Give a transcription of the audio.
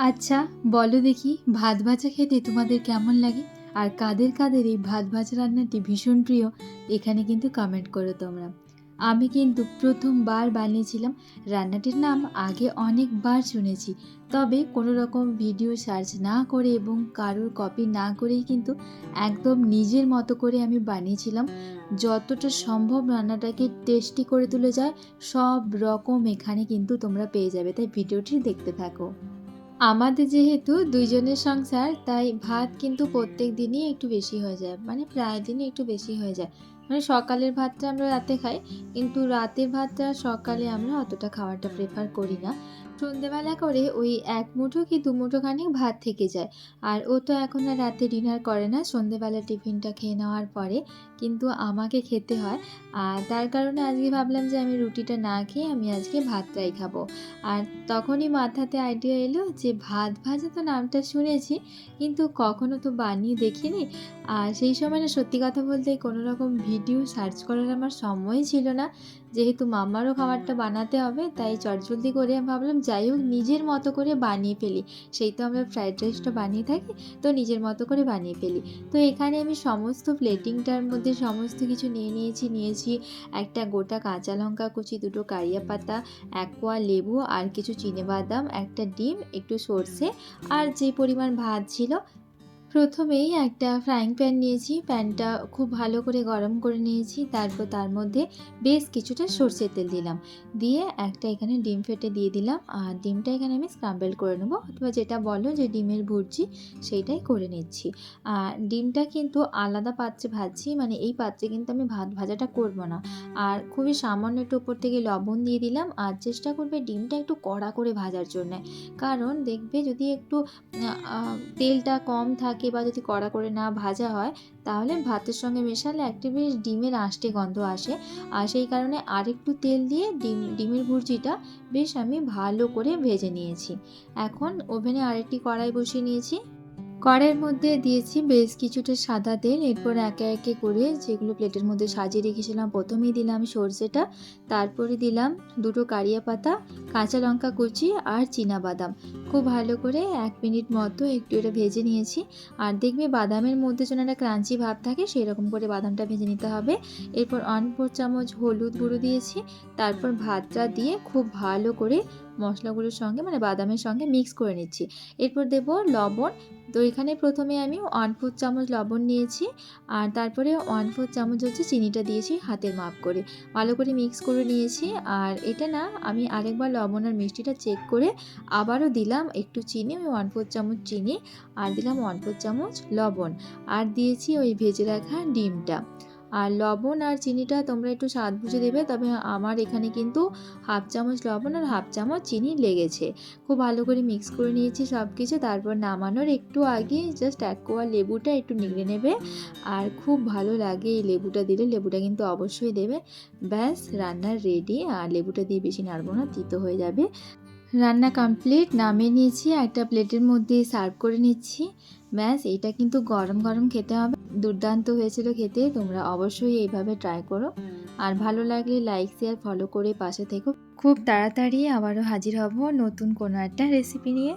আচ্ছা, বলো দেখি ভাত ভাজা খেতে তোমাদের কেমন লাগে? আর কাদের কাদের এই ভাত ভাজা রান্নাটি ভীষণ প্রিয় এখানে কিন্তু কমেন্ট করো তোমরা। আমি কিন্তু প্রথমবার বানিয়েছিলাম। রান্নাটির নাম আগে অনেকবার শুনেছি, তবে কোনো রকম ভিডিও সার্চ না করে এবং কারোর কপি না করেই কিন্তু একদম নিজের মতো করে আমি বানিয়েছিলাম। যতটা সম্ভব রান্নাটাকে টেস্টি করে তুলে যায় সব রকম এখানে কিন্তু তোমরা পেয়ে যাবে, তাই ভিডিওটি দেখতে থাকো। আমাদের যেহেতু ২ জনের সংসার, তাই ভাত কিন্তু প্রত্যেক দিনই একটু বেশি হয়ে যায়। মানে প্রায় দিনই একটু বেশি হয়ে যায়। মানে সকালের ভাতটা আমরা রাতে খাই, কিন্তু রাতের ভাতটা সকালে আমরা অতটা খাওয়াটা প্রেফার করি না। সন্ধ্যেবেলা করে ওই ১ মুঠো কি ২ মুঠো খানিক ভাত থেকে যায়। আর ও তো এখন আর রাতে ডিনার করে না, সন্ধ্যেবেলা টিফিনটা খেয়ে নেওয়ার পরে কিন্তু আমাকে খেতে হয়। আর তার কারণে আজকে ভাবলাম যে আমি রুটিটা না খেয়ে আমি আজকে ভাতটাই খাবো। আর তখনই মাথাতে আইডিয়া এলো যে ভাত ভাজা তো নামটা শুনেছি, কিন্তু কখনো তো বানিয়ে দেখিনি। আর সেই সময় না, সত্যি কথা বলতে কোনো রকম ভিডিও সার্চ করার আমার সময়ই ছিল না। যেহেতু মাম্মারও খাবারটা বানাতে হবে, তাই চটজলদি করে আমি ভাবলাম যাই হোক নিজের মতো করে বানিয়ে ফেলি। সেই তো আমরা ফ্রাইড রাইসটা বানিয়ে থাকি, তো নিজের মতো করে বানিয়ে ফেলি। তো এখানে আমি সমস্ত প্লেটিংটার মধ্যে সমস্ত কিছু নিয়েছি একটা গোটা কাঁচা লঙ্কা কুচি, ২ টো কারিয়া পাতা, ১ কোয়া লেবু আর কিছু চিনেবাদাম, একটা ডিম, একটু সর্ষে আর যে পরিমাণ ভাত ছিল। প্রথমেই একটা ফ্রাইং প্যান নিয়েছি, প্যানটা খুব ভালো করে গরম করে নিয়েছি। তারপর তার মধ্যে বেশ কিছুটা সর্ষের তেল দিলাম, দিয়ে একটা এখানে ডিম ফেটে দিয়ে দিলাম। আর ডিমটা এখানে আমি স্ক্রাম্বল করে নেবো, অথবা যেটা বলো যে ডিমের ভুর্জি, সেইটাই করে নিচ্ছি। আর ডিমটা কিন্তু আলাদা পাত্রে ভাজছি, মানে এই পাত্রে কিন্তু আমি ভাত ভাজাটা করব না। আর খুবই সামান্য একটু উপর থেকে লবণ দিয়ে দিলাম। আর চেষ্টা করবে ডিমটা একটু কড়া করে ভাজার জন্যে, কারণ দেখবে যদি একটু তেলটা কম থাকে বা যদি কড়া করে না ভাজা হয়, তাহলে ভাতের সঙ্গে মেশালে একটা বেশ ডিমের আষ্টে গন্ধ আসে। আর সেই কারণে আরেকটু তেল দিয়ে ডিমের ভুর্জিটা বেশ আমি ভালো করে ভেজে নিয়েছি। এখন ওভেনে আরেকটি কড়াই বসিয়ে নিয়েছি। কড়াইয়ের মধ্যে দিয়েছি বেশ কিছুটা সাদা তেল। এরপর একে একে করে যেগুলো প্লেটের মধ্যে সাজিয়ে রেখেছিলাম, প্রথমেই দিলাম সর্ষেটা, তারপরে দিলাম ২ টো কারিয়া পাতা, কাঁচা লঙ্কা কুচি আর চিনাবাদাম। খুব ভালো করে ১ মিনিট মতো একটু এটা ভেজে নিয়েছি। আর দেখবে বাদামের মধ্যে যেন একটা ক্রাঞ্চি ভাব থাকে, সেরকম করে বাদামটা ভেজে নিতে হবে। এরপর ১/৪ চামচ হলুদ গুঁড়ো দিয়েছি। তারপর ভাতটা দিয়ে খুব ভালো করে মশলাগুলোর সঙ্গে, মানে বাদামের সঙ্গে মিক্স করে নিচ্ছি। এরপর দেব লবণ। তো এখানে প্রথমে আমি 1/4 চামচ লবণ নিয়েছি, আর তারপরে 1/4 চামচ হচ্ছে চিনিটা দিয়েছি হাতের মাপ করে। ভালো করে মিক্স করে নিয়েছি। আর এটা না, আমি আরেকবার লবণ আর মিষ্টিটা চেক করে আবারও দিলাম একটু চিনি, ওই 1/4 চামচ চিনি, আর দিলাম 1/4 চামচ লবণ, আর দিয়েছি ওই ভেজে রাখা ডিমটা। আর লবণ আর চিনিটা তোমরা একটু স্বাদ বুঝে দেবে, তবে আমার এখানে কিন্তু 1/2 চামচ লবণ আর 1/2 চামচ চিনি লেগেছে। খুব ভালো করে মিক্স করে নিয়েছি সব কিছু। তারপর নামানোর একটু আগে জাস্ট ১ কোয়া লেবুটা একটু নিংড়ে নেবে। আর খুব ভালো লাগে এই লেবুটা দিলে, লেবুটা কিন্তু অবশ্যই দেবে। ব্যাস রান্নার রেডি। আর লেবুটা দিয়ে বেশি নাড়বো না, তিতো হয়ে যাবে। রান্না কমপ্লিট, নামিয়ে নিয়েছি, একটা প্লেটের মধ্যে সার্ভ করে নিচ্ছি। ব্যাস, এটা কিন্তু গরম গরম খেতে হবে। দুর্দান্ত হয়েছিল খেতে, তোমরা অবশ্যই এইভাবে ট্রাই করো। আর ভালো লাগলে লাইক শেয়ার ফলো করে পাশে থেকো। খুব তাড়াতাড়ি আবারও হাজির হব নতুন কোনো একটা রেসিপি নিয়ে।